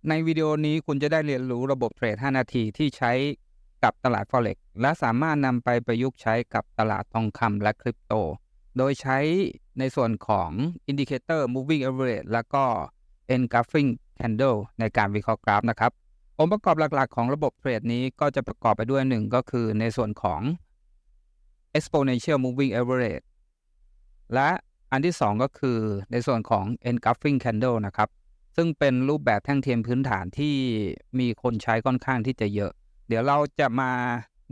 ในวิดีโอนี้คุณจะได้เรียนรู้ระบบเทรด 5 นาทีที่ใช้กับตลาด Forex และสามารถนำไปประยุกต์ใช้กับตลาดทองคำและคริปโต โดยใช้ในส่วนของ Indicator Moving Average แล้วก็ Engulfing Candle ในการวิเคราะห์กราฟนะครับองค์ประกอบหลักๆของระบบเทรดนี้ก็จะประกอบไปด้วย1ก็คือในส่วนของ Exponential Moving Average และอันที่2ก็คือในส่วนของ Engulfing Candle นะครับซึ่งเป็นรูปแบบแท่งเทียนพื้นฐานที่มีคนใช้ค่อนข้างที่จะเยอะเดี๋ยวเราจะมา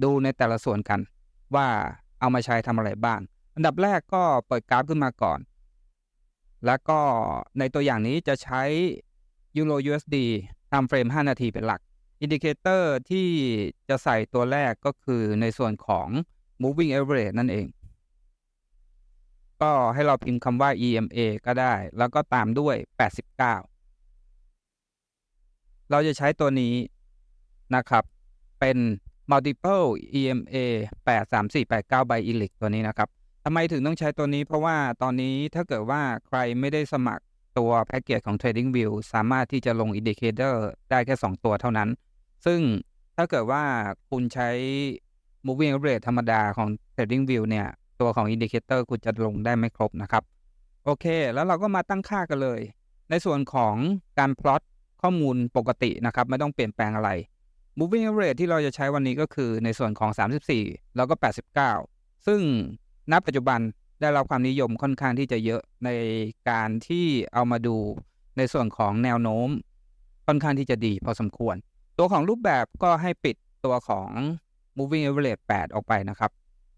ดูในแต่ละส่วนกันว่าเอามาใช้ทำอะไรบ้างอันดับแรกก็เปิดกราฟขึ้นมาก่อนแล้วก็ในตัวอย่างนี้จะใช้ Euro USD Time Frame 5 นาทีเป็นหลักอินดิเคเตอร์ที่จะใส่ตัวแรกก็คือในส่วนของ Moving Average นั่นเองก็ให้เราพิมพ์คำว่า EMA ก็ได้แล้วก็ตามด้วย89เราจะใช้ตัวนี้นะครับเป็น Multiple EMA 83489 by ELIX ตัวนี้นะครับทำไมถึงต้องใช้ตัวนี้เพราะว่าตอนนี้ถ้าเกิดว่าใครไม่ได้สมัครตัวแพ็กเกจของ TradingView สามารถที่จะลง Indicator ได้แค่2ตัวเท่านั้นซึ่งถ้าเกิดว่าคุณใช้ Moving Average ธรรมดาของ TradingView เนี่ยตัวของ Indicator คุณจะลงได้ไม่ครบนะครับโอเคแล้วเราก็มาตั้งค่ากันเลยในส่วนของการ plot ข้อมูลปกตินะครับไม่ต้องเปลี่ยนแปลงอะไร Moving Average ที่เราจะใช้วันนี้ก็คือในส่วนของ34แล้วก็89ซึ่งณปัจจุบันได้รับความนิยมค่อนข้างที่จะเยอะในการที่เอามาดูในส่วนของแนวโน้มค่อนข้างที่จะดีพอสมควรตัวของรูปแบบก็ให้ปิดตัวของ Moving Average 8ออกไปนะครับ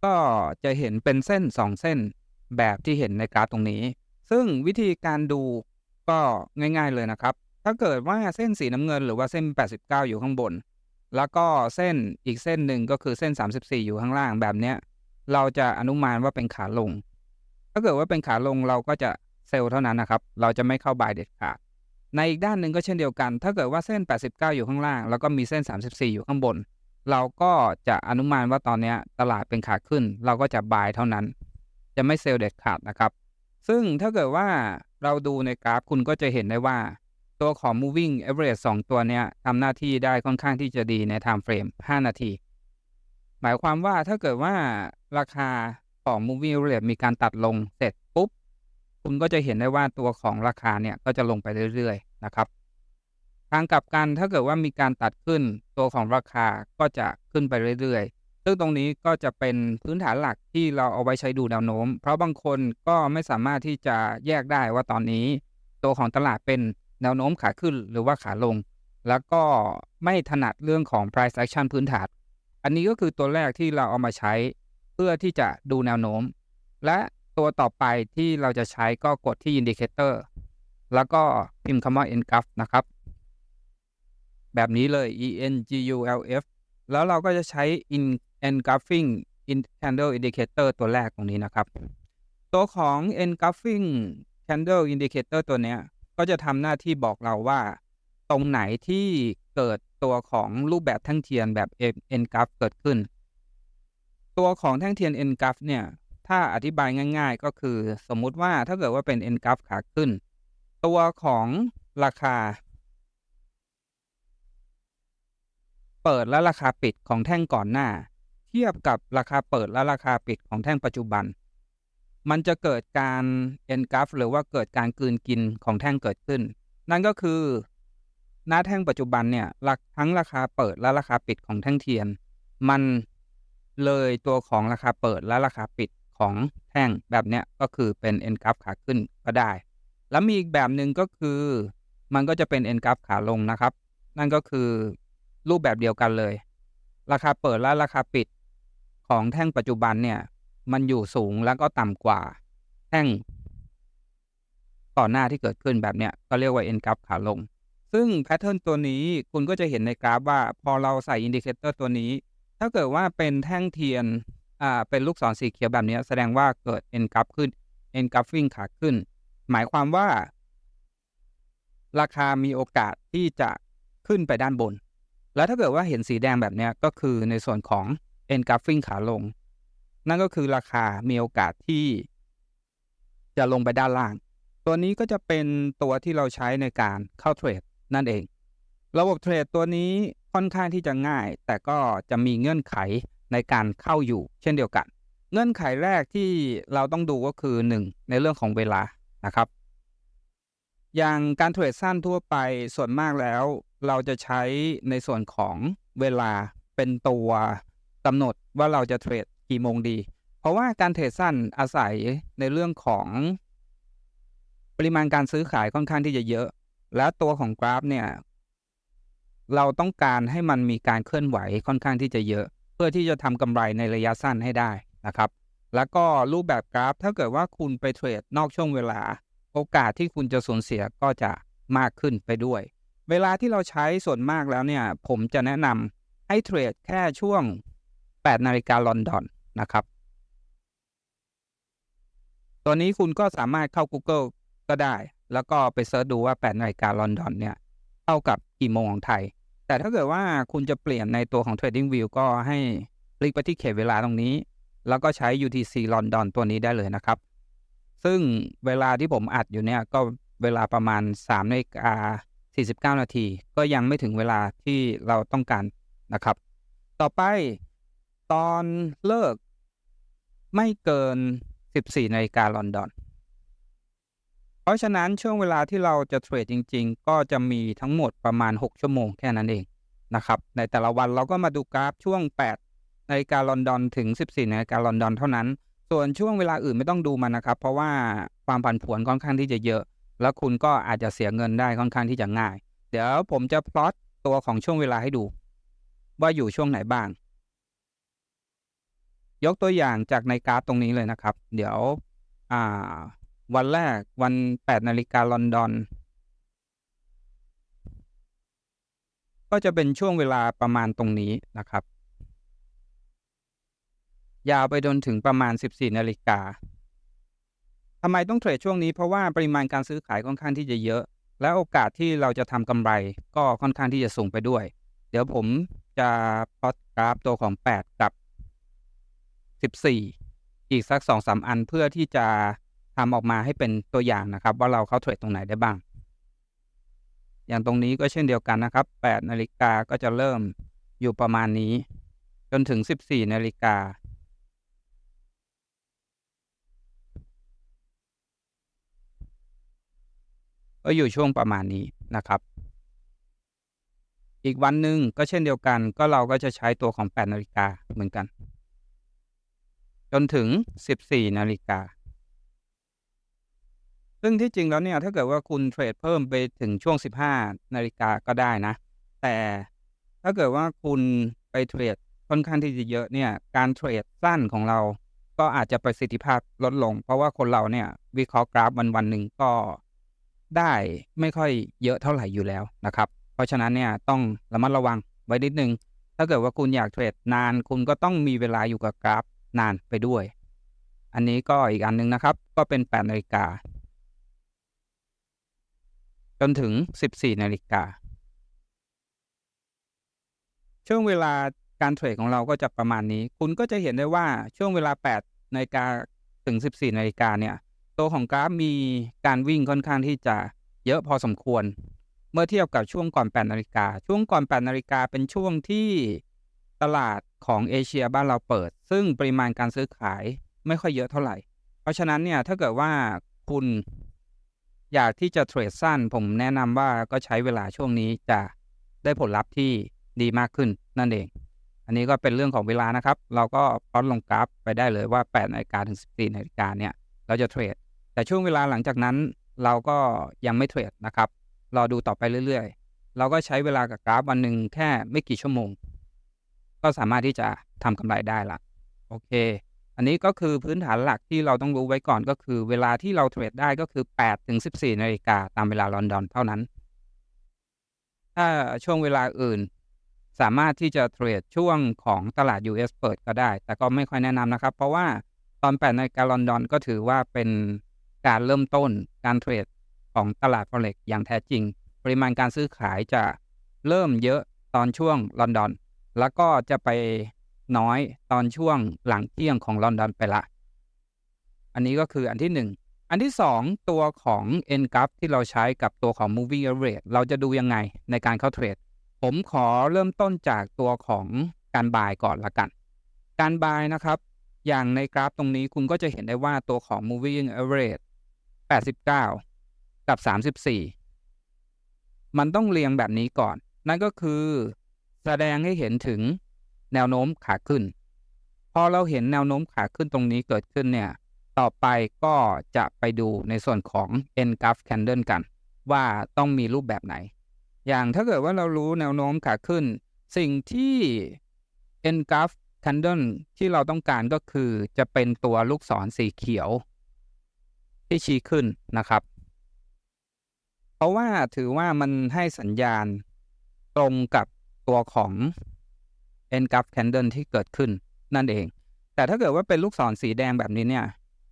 ก็จะเห็นเป็นเส้น2เส้นแบบที่เห็นในกราฟตรงนี้ซึ่งวิธีการดูก็ง่ายๆเลยนะครับถ้าเกิดว่าเส้นสีน้ำเงินหรือว่าเส้น89อยู่ข้างบนแล้วก็เส้นอีกเส้นหนึ่งก็คือเส้น34อยู่ข้างล่างแบบเนี้ยเราจะอนุมานว่าเป็นขาลงถ้าเกิดว่าเป็นขาลงเราก็จะเซลล์เท่านั้นนะครับเราจะไม่เข้าบายเด็ดขาดในอีกด้านหนึ่งก็เช่นเดียวกันถ้าเกิดว่าเส้น89อยู่ข้างล่างแล้วก็มีเส้น34อยู่ข้างบนเราก็จะอนุมานว่าตอนนี้ตลาดเป็นขาขึ้นเราก็จะบายเท่านั้นจะไม่เซลล์เด็ดขาดนะครับซึ่งถ้าเกิดว่าเราดูในกราฟคุณก็จะเห็นได้ว่าตัวของ moving average 2ตัวเนี้ยทำหน้าที่ได้ค่อนข้างที่จะดีใน time frame 5 นาทีหมายความว่าถ้าเกิดว่าราคาของ moving average มีการตัดลงเสร็จปุ๊บคุณก็จะเห็นได้ว่าตัวของราคาเนี่ยก็จะลงไปเรื่อยๆนะครับทางกลับกันถ้าเกิดว่ามีการตัดขึ้นตัวของราคาก็จะขึ้นไปเรื่อยๆซึ่งตรงนี้ก็จะเป็นพื้นฐานหลักที่เราเอาไว้ใช้ดูแนวโน้มเพราะบางคนก็ไม่สามารถที่จะแยกได้ว่าตอนนี้ตัวของตลาดเป็นแนวโน้มขาขึ้นหรือว่าขาลงแล้วก็ไม่ถนัดเรื่องของ price action พื้นฐานอันนี้ก็คือตัวแรกที่เราเอามาใช้เพื่อที่จะดูแนวโน้มและตัวต่อไปที่เราจะใช้ก็กดที่ Indicator แล้วก็พิมพ์คำว่า Engulf นะครับแบบนี้เลย ENGULF แล้วเราก็จะใช้ Engulfing Candle Indicator ตัวแรกตรงนี้นะครับตัวของ Engulfing Candle Indicator ตัวเนี้ยก็จะทำหน้าที่บอกเราว่าตรงไหนที่เกิดตัวของรูปแบบแท่งเทียนแบบ Engulf เกิดขึ้นตัวของแท่งเทียน Engulf เนี่ยถ้าอธิบายง่ายๆก็คือสมมุติว่าถ้าเกิดว่าเป็น Engulf ขาขึ้นตัวของราคาเปิดและราคาปิดของแท่งก่อนหน้าเทียบกับราคาเปิดและราคาปิดของแท่งปัจจุบันมันจะเกิดการ Engulf หรือว่าเกิดการกลืนกินของแท่งเกิดขึ้นนั่นก็คือณแท่งปัจจุบันเนี่ยทั้งราคาเปิดและราคาปิดของแท่งเทียนมันเลยตัวของราคาเปิดและราคาปิดของแท่งแบบเนี้ยก็คือเป็น Engulf ขาขึ้นก็ได้แล้วมีอีกแบบหนึ่งก็คือมันก็จะเป็น Engulf ขาลงนะครับนั่นก็คือรูปแบบเดียวกันเลยราคาเปิดและราคาปิดของแท่งปัจจุบันเนี่ยมันอยู่สูงแล้วก็ต่ำกว่าแท่งก่อนหน้าที่เกิดขึ้นแบบเนี้ยก็เรียกว่า Engulf ขาลงซึ่งแพทเทิร์นตัวนี้คุณก็จะเห็นในกราฟว่าพอเราใส่อินดิเคเตอร์ตัวนี้ถ้าเกิดว่าเป็นแท่งเทียนเป็นลูกศรสีเขียวแบบนี้แสดงว่าเกิด Engulf ขึ้น Engulfing ขาขึ้นหมายความว่าราคามีโอกาสที่จะขึ้นไปด้านบนแล้วถ้าเกิดว่าเห็นสีแดงแบบนี้ก็คือในส่วนของ Engulfing ขาลงนั่นก็คือราคามีโอกาสที่จะลงไปด้านล่างตัวนี้ก็จะเป็นตัวที่เราใช้ในการเข้าเทรดนั่นเอง ระบบเทรดตัวนี้ค่อนข้างที่จะง่าย แต่ก็จะมีเงื่อนไขในการเข้าอยู่เช่นเดียวกัน เงื่อนไขแรกที่เราต้องดูก็คือ1ในเรื่องของเวลานะครับ อย่างการเทรดสั้นทั่วไปส่วนมากแล้วเราจะใช้ในส่วนของเวลาเป็นตัวกำหนดว่าเราจะเทรดกี่โมงดี เพราะว่าการเทรดสั้นอาศัยในเรื่องของปริมาณการซื้อขายค่อนข้างที่จะเยอะ และตัวของกราฟเนี่ยเราต้องการให้มันมีการเคลื่อนไหวค่อนข้างที่จะเยอะ เพื่อที่จะทำกำไรในระยะสั้นให้ได้นะครับ แล้วก็รูปแบบกราฟถ้าเกิดว่าคุณไปเทรดนอกช่วงเวลาโอกาสที่คุณจะสูญเสียก็จะมากขึ้นไปด้วย เวลาที่เราใช้ส่วนมากแล้วเนี่ยผมจะแนะนำให้เทรดแค่ช่วง8 นาฬิกาลอนดอนนะครับตัวนี้คุณก็สามารถเข้า Google ก็ได้แล้วก็ไปเซิร์ชดูว่า8 นาฬิกาลอนดอนเนี่ยเท่ากับกี่โมงของไทยแต่ถ้าเกิดว่าคุณจะเปลี่ยนในตัวของ TradingView ก็ให้คลิกไปที่เขตเวลาตรงนี้แล้วก็ใช้ UTC ลอนดอนตัวนี้ได้เลยนะครับซึ่งเวลาที่ผมอัดอยู่เนี่ยก็เวลาประมาณ3 นาฬิกา 49 นาทีก็ยังไม่ถึงเวลาที่เราต้องการนะครับต่อไปตอนเลิกไม่เกิน14 นาฬิกาลอนดอนเพราะฉะนั้นช่วงเวลาที่เราจะเทรดจริงๆก็จะมีทั้งหมดประมาณ6ชั่วโมงแค่นั้นเองนะครับในแต่ละวันเราก็มาดูกราฟช่วง8 นาฬิกาลอนดอนถึง14 นาฬิกาลอนดอนเท่านั้นส่วนช่วงเวลาอื่นไม่ต้องดูมันนะครับเพราะว่าความผันผวนค่อนข้างที่จะเยอะแล้วคุณก็อาจจะเสียเงินได้ค่อนข้างที่จะง่ายเดี๋ยวผมจะพลอตตัวของช่วงเวลาให้ดูว่าอยู่ช่วงไหนบ้างยกตัวอย่างจากในกราฟตรงนี้เลยนะครับเดี๋ยวอ่าวันแรกวัน8 นาฬิกาลอนดอนก็จะเป็นช่วงเวลาประมาณตรงนี้นะครับยาวไปจนถึงประมาณ14 นาฬิกาทำไมต้องเทรดช่วงนี้เพราะว่าปริมาณการซื้อขายค่อนข้างที่จะเยอะและโอกาสที่เราจะทำกำไรก็ค่อนข้างที่จะสูงไปด้วยเดี๋ยวผมจะพลอตกราฟตัวของ8กับ14อีกสัก 2-3 อันเพื่อที่จะทำออกมาให้เป็นตัวอย่างนะครับว่าเราเข้าเทรดตรงไหนได้บ้างอย่างตรงนี้ก็เช่นเดียวกันนะครับ8 นาฬิกาก็จะเริ่มอยู่ประมาณนี้จนถึง14 นาฬิกาก็อยู่ช่วงประมาณนี้นะครับอีกวันหนึ่งก็เช่นเดียวกันก็เราก็จะใช้ตัวของ8 นาฬิกาเหมือนกันจนถึง14 นาฬิกาซึ่งที่จริงแล้วเนี่ยถ้าเกิดว่าคุณเทรดเพิ่มไปถึงช่วง15 นาฬิกาก็ได้นะแต่ถ้าเกิดว่าคุณไปเทรดค่อนข้างที่จะเยอะเนี่ยการเทรดสั้นของเราก็อาจจะประสิทธิภาพลดลงเพราะว่าคนเราเนี่ยวิเคราะห์กราฟวันๆหนึ่งก็ได้ไม่ค่อยเยอะเท่าไรอยู่แล้วนะครับเพราะฉะนั้นเนี่ยต้องระมัดระวังไว้นิดหนึ่งถ้าเกิดว่าคุณอยากเทรดนานคุณก็ต้องมีเวลาอยู่กับกราฟนานไปด้วยอันนี้ก็อีกอันหนึ่งนะครับก็เป็น8 นาฬิกาจนถึง14 นาฬิกาช่วงเวลาการเทรดของเราก็จะประมาณนี้คุณก็จะเห็นได้ว่าช่วงเวลา8 นาฬิกาถึง14 นาฬิกาเนี่ยตัวของกราฟมีการวิ่งค่อนข้างที่จะเยอะพอสมควรเมื่อเทียบกับช่วงก่อน8 นาฬิกาช่วงก่อน8 นาฬิกาเป็นช่วงที่ตลาดของเอเชียบ้านเราเปิดซึ่งปริมาณการซื้อขายไม่ค่อยเยอะเท่าไรเพราะฉะนั้นเนี่ยถ้าเกิดว่าคุณอยากที่จะเทรดสั้นผมแนะนำว่าก็ใช้เวลาช่วงนี้จะได้ผลลัพธ์ที่ดีมากขึ้นนั่นเองอันนี้ก็เป็นเรื่องของเวลานะครับเราก็พลอตลงกราฟไปได้เลยว่า8 นาฬิกาถึง14 นาฬิกาเนี่ยเราจะเทรดแต่ช่วงเวลาหลังจากนั้นเราก็ยังไม่เทรดนะครับรอดูต่อไปเรื่อยๆเราก็ใช้เวลากับกราฟวันหนึ่งแค่ไม่กี่ชั่วโมงก็สามารถที่จะทำกำไรได้แล้วโอเคอันนี้ก็คือพื้นฐานหลักที่เราต้องรู้ไว้ก่อนก็คือเวลาที่เราเทรดได้ก็คือ8ถึง14 นาฬิกาตามเวลาลอนดอนเท่านั้นถ้าช่วงเวลาอื่นสามารถที่จะเทรดช่วงของตลาด US เปิดก็ได้แต่ก็ไม่ค่อยแนะนำนะครับเพราะว่าตอน8 นาฬิกาลอนดอนก็ถือว่าเป็นการเริ่มต้นการเทรดของตลาด Forex อย่างแท้จริงปริมาณการซื้อขายจะเริ่มเยอะตอนช่วงลอนดอนแล้วก็จะไปน้อยตอนช่วงหลังเที่ยงของลอนดอนไปแล้วอันนี้ก็คืออันที่1อั อันที่2ตัวของ N-Graph ที่เราใช้กับตัวของ Moving Average เราจะดูยังไงในการเข้าเทรดผมขอเริ่มต้นจากตัวของการ Buy ก่อนละกันการ Buy นะครับอย่างในกราฟตรงนี้คุณก็จะเห็นได้ว่าตัวของ Moving Average 89กับ34มันต้องเรียงแบบนี้ก่อนนั่นก็คือแสดงให้เห็นถึงแนวโน้มขาขึ้นพอเราเห็นแนวโน้มขาขึ้นตรงนี้เกิดขึ้นเนี่ยต่อไปก็จะไปดูในส่วนของ N-Graph Candle กันว่าต้องมีรูปแบบไหนอย่างถ้าเกิดว่าเรารู้แนวโน้มขาขึ้นสิ่งที่ N-Graph Candle ที่เราต้องการก็คือจะเป็นตัวลูกศรสีเขียวที่ชี้ขึ้นนะครับเพราะว่าถือว่ามันให้สัญญาณตรงกับตัวของ N-Graph Candle ที่เกิดขึ้นนั่นเองแต่ถ้าเกิดว่าเป็นลูกศรสีแดงแบบนี้เนี่ย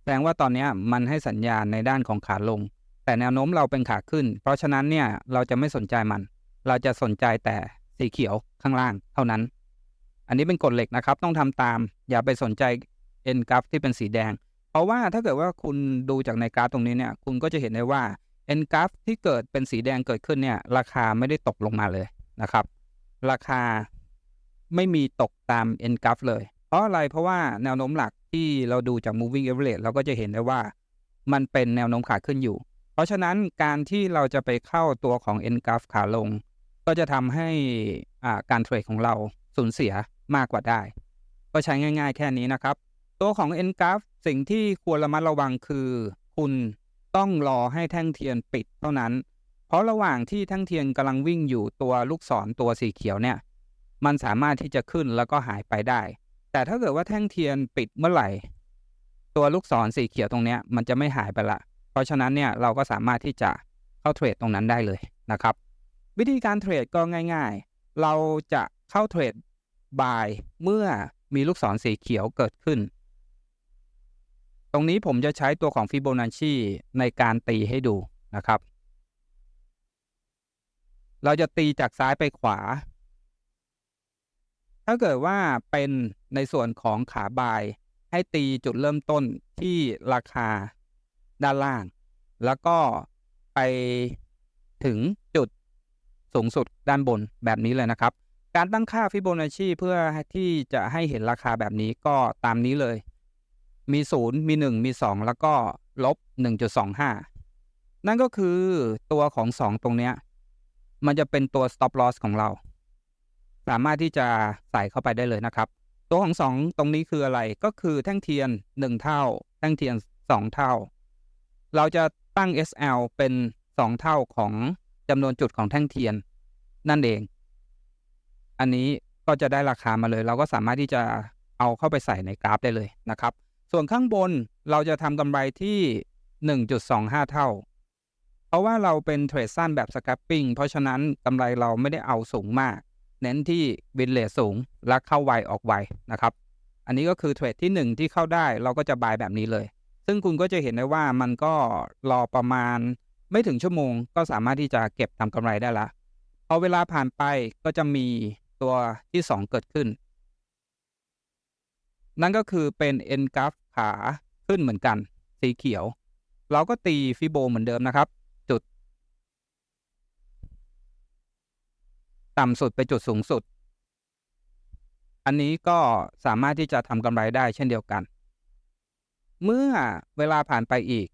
แสดงว่าตอนนี้มันให้สัญญาณในด้านของขาลงแต่แนวโน้มเราเป็นขาขึ้นเพราะฉะนั้นเนี่ยเราจะไม่สนใจมันเราจะสนใจแต่สีเขียวข้างล่างเท่านั้นอันนี้เป็นกฎเหล็กนะครับต้องทำตามอย่าไปสนใจ N-Graph ที่เป็นสีแดงเพราะว่าถ้าเกิดว่าคุณดูจากในกราฟตรงนี้เนี่ยคุณก็จะเห็นได้ว่า N-Graph ที่เกิดเป็นสีแดงเกิดขึ้นเนี่ยราคาไม่ได้ตกลงมาเลยนะครับราคาไม่มีตกตาม N-Graph เลยเพราะอะไรเพราะว่าแนวโน้มหลักที่เราดูจาก Moving Average เราก็จะเห็นได้ว่ามันเป็นแนวโน้มขาขึ้นอยู่เพราะฉะนั้นการที่เราจะไปเข้าตัวของ N-Graph ขาลงก็จะทำให้การเทรดของเราสูญเสียมากกว่าได้ก็ใช้ง่ายๆแค่นี้นะครับตัวของ N-Graph สิ่งที่ควรระมัดระวังคือคุณต้องรอให้แท่งเทียนปิดเท่านั้นเพราะระหว่างที่แท่งเทียนกำลังวิ่งอยู่ตัวลูกศรตัวสีเขียวเนี่ยมันสามารถที่จะขึ้นแล้วก็หายไปได้แต่ถ้าเกิดว่าแท่งเทียนปิดเมื่อไหร่ตัวลูกศรสีเขียวตรงนี้มันจะไม่หายไปละเพราะฉะนั้นเนี่ยเราก็สามารถที่จะเข้าเทรดตรงนั้นได้เลยนะครับวิธีการเทรดก็ง่ายๆเราจะเข้าเทรด Buy เมื่อมีลูกศรสีเขียวเกิดขึ้นตรงนี้ผมจะใช้ตัวของ Fibonacci ในการตีให้ดูนะครับเราจะตีจากซ้ายไปขวาถ้าเกิดว่าเป็นในส่วนของขาบายให้ตีจุดเริ่มต้นที่ราคาด้านล่างแล้วก็ไปถึงจุดสูงสุดด้านบนแบบนี้เลยนะครับการตั้งค่า Fibonacci เพื่อที่จะให้เห็นราคาแบบนี้ก็ตามนี้เลยมี0มี1มี2แล้วก็ลบ 1.25 นั่นก็คือตัวของ2ตรงเนี้ยมันจะเป็นตัว stop loss ของเราสามารถที่จะใส่เข้าไปได้เลยนะครับตัวของ2ตรงนี้คืออะไรก็คือแท่งเทียน1เท่าแท่งเทียน2เท่าเราจะตั้ง SL เป็น2เท่าของจำนวนจุดของแท่งเทียนนั่นเองอันนี้ก็จะได้ราคามาเลยเราก็สามารถที่จะเอาเข้าไปใส่ในกราฟได้เลยนะครับส่วนข้างบนเราจะทำกำไรที่ 1.25 เท่าเพราะว่าเราเป็นเทรดสั้นแบบ scalping เพราะฉะนั้นกำไรเราไม่ได้เอาสูงมากเน้นที่ win rate สูงและเข้าไวออกไวนะครับอันนี้ก็คือเทรดที่1ที่เข้าได้เราก็จะบายแบบนี้เลยซึ่งคุณก็จะเห็นได้ว่ามันก็รอประมาณไม่ถึงชั่วโมงก็สามารถที่จะเก็บทำกำไรได้แล้วพอเวลาผ่านไปก็จะมีตัวที่2เกิดขึ้นนั่นก็คือเป็น N-Graph ขาขึ้นเหมือนกันสีเขียวเราก็ตีฟิโบเหมือนเดิมนะครับจุดต่ำสุดไปจุดสูงสุดอันนี้ก็สามารถที่จะทำกำไรได้เช่นเดียวกันเมื่อเวลาผ่านไปอีก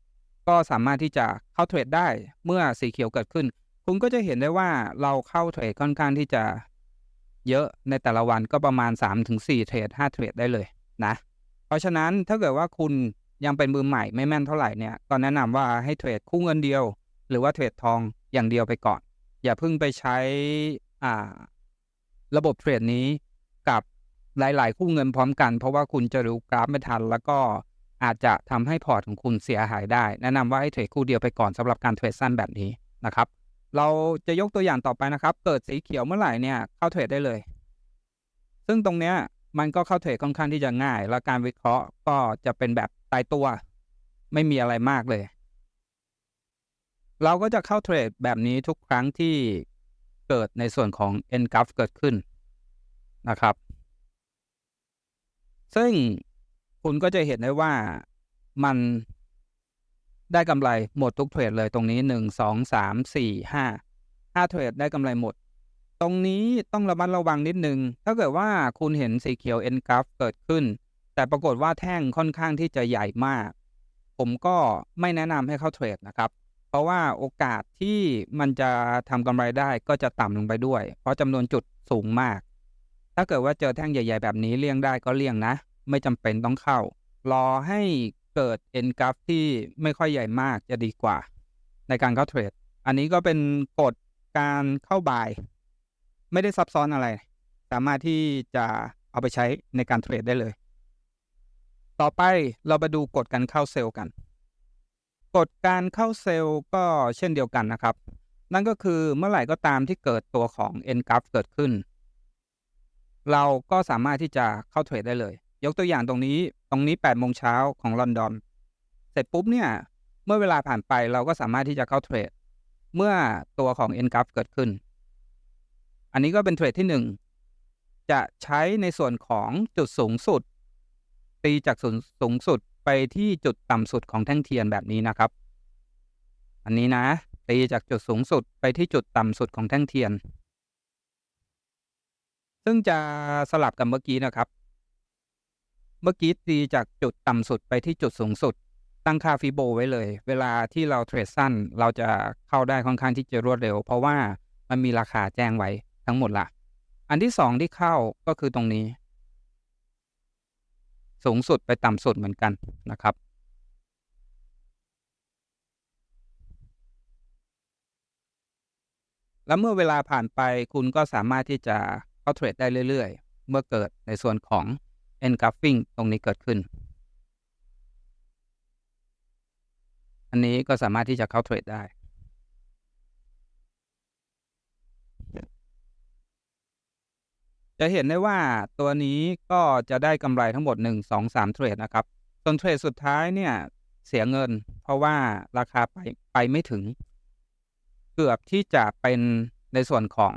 ก็สามารถที่จะเข้าเทรดได้เมื่อสีเขียวเกิดขึ้นคุณก็จะเห็นได้ว่าเราเข้าเทรดค่อนข้างที่จะเยอะในแต่ละวันก็ประมาณ 3-4 เทรด 5 เทรดได้เลยนะเพราะฉะนั้นถ้าเกิดว่าคุณยังเป็นมือใหม่ไม่แม่นเท่าไหร่เนี่ยก็แนะนำว่าให้เทรดคู่เงินเดียวหรือว่าเทรดทองอย่างเดียวไปก่อนอย่าเพิ่งไปใช้อ่าระบบเทรดนี้กับหลายๆคู่เงินพร้อมกันเพราะว่าคุณจะรู้กราฟไม่ทันแล้วก็อาจจะทำให้พอร์ตของคุณเสียหายได้แนะนำว่าให้เทรดคู่เดียวไปก่อนสำหรับการเทรดสั้นแบบนี้นะครับเราจะยกตัวอย่างต่อไปนะครับเกิดสีเขียวเมื่อไหร่เนี่ยเข้าเทรดได้เลยซึ่งตรงเนี้ยมันก็เข้าเทรดค่อนข้างที่จะง่ายและการวิเคราะห์ก็จะเป็นแบบตายตัวไม่มีอะไรมากเลยเราก็จะเข้าเทรดแบบนี้ทุกครั้งที่เกิดในส่วนของ N-Graph เกิดขึ้นนะครับซึ่งคุณก็จะเห็นได้ว่ามัน ได้กำไรหมดทุกเทรดเลยตรงนี้1 2 3 4 5เทรดได้กำไรหมดตรงนี้ต้องระมัดระวังนิดนึงถ้าเกิดว่าคุณเห็นสีเขียว N graph เกิดขึ้นแต่ปรากฏว่าแท่งค่อนข้างที่จะใหญ่มากผมก็ไม่แนะนำให้เข้าเทรดนะครับเพราะว่าโอกาสที่มันจะทำกำไรได้ก็จะต่ำลงไปด้วยเพราะจำนวนจุดสูงมากถ้าเกิดว่าเจอแท่งใหญ่ๆแบบนี้เลี่ยงได้ก็เลี่ยงนะไม่จำเป็นต้องเข้ารอให้เกิด N graph ที่ไม่ค่อยใหญ่มากจะดีกว่าในการเข้าเทรดอันนี้ก็เป็นกฎการเข้าบายไม่ได้ซับซ้อนอะไรสามารถที่จะเอาไปใช้ในการเทรดได้เลยต่อไปเรามาดูกฎการเข้าเซลล์กันกฎการเข้าเซลล์ก็เช่นเดียวกันนะครับนั่นก็คือเมื่อไหร่ก็ตามที่เกิดตัวของ N graph เกิดขึ้นเราก็สามารถที่จะเข้าเทรดได้เลยยกตัวอย่างตรงนี้8 โมงเช้าของลอนดอนเสร็จปุ๊บเนี่ยเมื่อเวลาผ่านไปเราก็สามารถที่จะเข้าเทรดเมื่อตัวของ N graph เกิดขึ้นอันนี้ก็เป็นเทรดที่1จะใช้ในส่วนของจุดสูงสุดตีจากสูงสุดไปที่จุดต่ำสุดของแท่งเทียนแบบนี้นะครับอันนี้นะตีจากจุดสูงสุดไปที่จุดต่ำสุดของแท่งเทียนซึ่งจะสลับกับเมื่อกี้นะครับเมื่อกี้ตีจากจุดต่ำสุดไปที่จุดสูงสุดตั้งค่าฟิโบไว้เลยเวลาที่เราเทรดสั้นเราจะเข้าได้ค่อนข้างที่จะรวดเร็วเพราะว่ามันมีราคาแจ้งไว้ทั้งหมดละอันที่2ที่เข้าก็คือตรงนี้สูงสุดไปต่ำสุดเหมือนกันนะครับแล้วเมื่อเวลาผ่านไปคุณก็สามารถที่จะเข้าเทรดได้เรื่อยๆเมื่อเกิดในส่วนของ Engulfing ตรงนี้เกิดขึ้นอันนี้ก็สามารถที่จะเข้าเทรดได้จะเห็นได้ว่าตัวนี้ก็จะได้กำไรทั้งหมด1 2 3เทรดนะครับส่วนเทรดสุดท้ายเนี่ยเสียเงินเพราะว่าราคาไปไม่ถึงเกือบที่จะเป็นในส่วนของ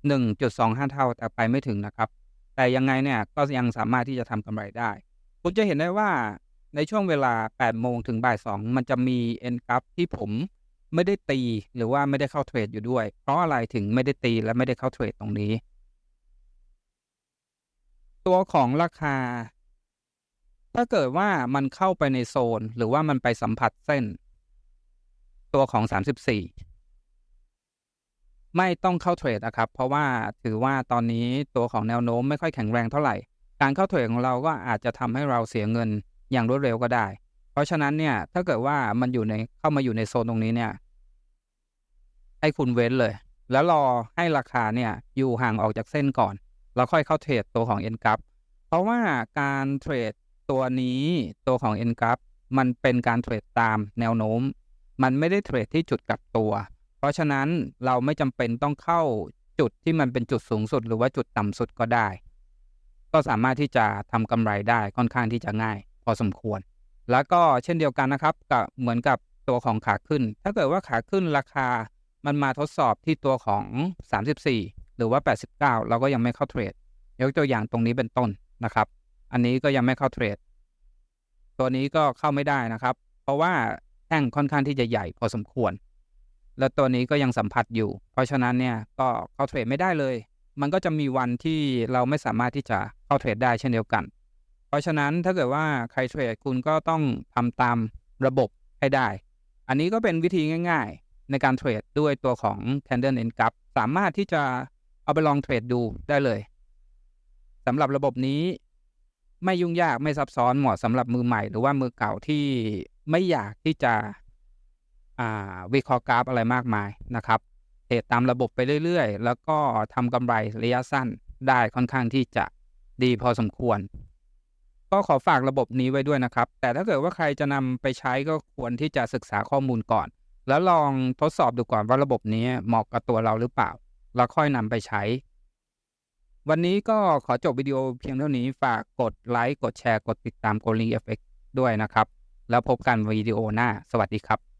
1.25 เท่าแต่ไปไม่ถึงนะครับแต่ยังไงเนี่ยก็ยังสามารถที่จะทำกำไรได้คุณจะเห็นได้ว่าในช่วงเวลา8โมงถึงบ่าย2มันจะมี End graph ที่ผมไม่ได้ตีหรือว่าไม่ได้เข้าเทรดอยู่ด้วยเพราะอะไรถึงไม่ได้ตีและไม่ได้เข้าเทรดตรงนี้ตัวของราคาถ้าเกิดว่ามันเข้าไปในโซนหรือว่ามันไปสัมผัสเส้นตัวของ34ไม่ต้องเข้าเทรดนะครับเพราะว่าถือว่าตอนนี้ตัวของแนวโน้มไม่ค่อยแข็งแรงเท่าไหร่การเข้าเทรดของเราก็อาจจะทำให้เราเสียเงินอย่างรวดเร็วก็ได้เพราะฉะนั้นเนี่ยถ้าเกิดว่ามันเข้ามาอยู่ในโซนตรงนี้เนี่ยให้คุณเว้นเลยแล้วรอให้ราคาเนี่ยอยู่ห่างออกจากเส้นก่อนแล้วค่อยเข้าเทรดตัวของ N graph เพราะว่าการเทรดตัวนี้ตัวของ N graph มันเป็นการเทรดตามแนวโน้มมันไม่ได้เทรดที่จุดกลับตัวเพราะฉะนั้นเราไม่จำเป็นต้องเข้าจุดที่มันเป็นจุดสูงสุดหรือว่าจุดต่ำสุดก็ได้ก็สามารถที่จะทำกำไรได้ค่อนข้างที่จะง่ายพอสมควรแล้วก็เช่นเดียวกันนะครับกับเหมือนกับตัวของขาขึ้นถ้าเกิดว่าขาขึ้นราคามันมาทดสอบที่ตัวของ34หรือว่า89เราก็ยังไม่เข้าเทรดยกตัวอย่างตรงนี้เป็นต้นนะครับอันนี้ก็ยังไม่เข้าเทรดตัวนี้ก็เข้าไม่ได้นะครับเพราะว่าแท่งค่อนข้างที่จะใหญ่พอสมควรแล้วตัวนี้ก็ยังสัมผัสอยู่เพราะฉะนั้นเนี่ยก็เข้าเทรดไม่ได้เลยมันก็จะมีวันที่เราไม่สามารถที่จะเข้าเทรดได้เช่นเดียวกันเพราะฉะนั้นถ้าเกิดว่าใครเทรดคุณก็ต้องทำตามระบบให้ได้อันนี้ก็เป็นวิธีง่ายๆในการเทรดด้วยตัวของ Candle N graph สามารถที่จะเอาไปลองเทรดดูได้เลยสำหรับระบบนี้ไม่ยุ่งยากไม่ซับซ้อนเหมาะสำหรับมือใหม่หรือว่ามือเก่าที่ไม่อยากที่จะวิเคราะห์กราฟอะไรมากมายนะครับเทรดตามระบบไปเรื่อยๆแล้วก็ทำกำไรระยะสั้นได้ค่อนข้างที่จะดีพอสมควรก็ขอฝากระบบนี้ไว้ด้วยนะครับแต่ถ้าเกิดว่าใครจะนำไปใช้ก็ควรที่จะศึกษาข้อมูลก่อนแล้วลองทดสอบดูก่อนว่าระบบนี้เหมาะกับตัวเราหรือเปล่าแล้วค่อยนำไปใช้วันนี้ก็ขอจบวิดีโอเพียงเท่านี้ฝากกดไลค์กดแชร์กดติดตาม Golden Effect ด้วยนะครับแล้วพบกันวิดีโอหน้าสวัสดีครับ